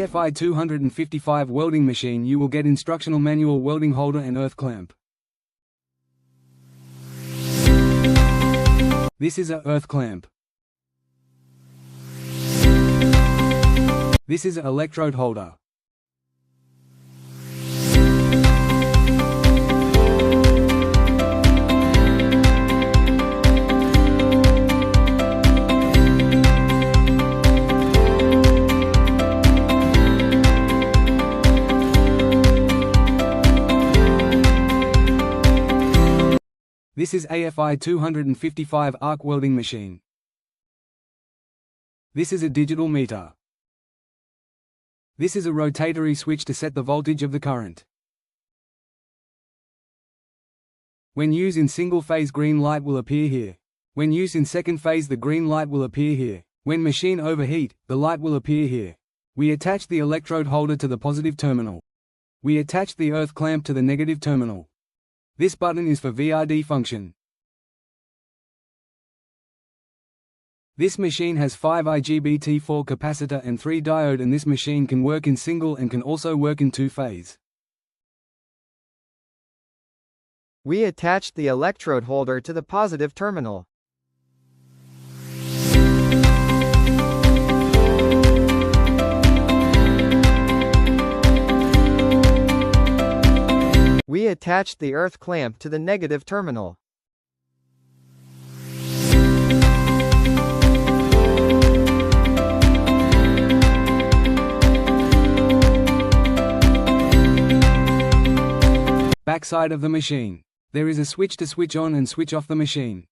AFI 255 welding machine you will get instructional manual welding holder and earth clamp. This is a earth clamp. This is a electrode holder. This is AFI 255 Arc Welding Machine. This is a digital meter. This is a rotatory switch to set the voltage of the current. When used in single phase, green light will appear here. When used in second phase, the green light will appear here. When machine overheat, the light will appear here. We attach the electrode holder to the positive terminal. We attach the earth clamp to the negative terminal. This button is for VRD function. This machine has 5 IGBT4 capacitor and 3 diode, and this machine can work in single and can also work in two-phase. We attached the electrode holder to the positive terminal. We attached the earth clamp to the negative terminal. Backside of the machine. There is a switch to switch on and switch off the machine.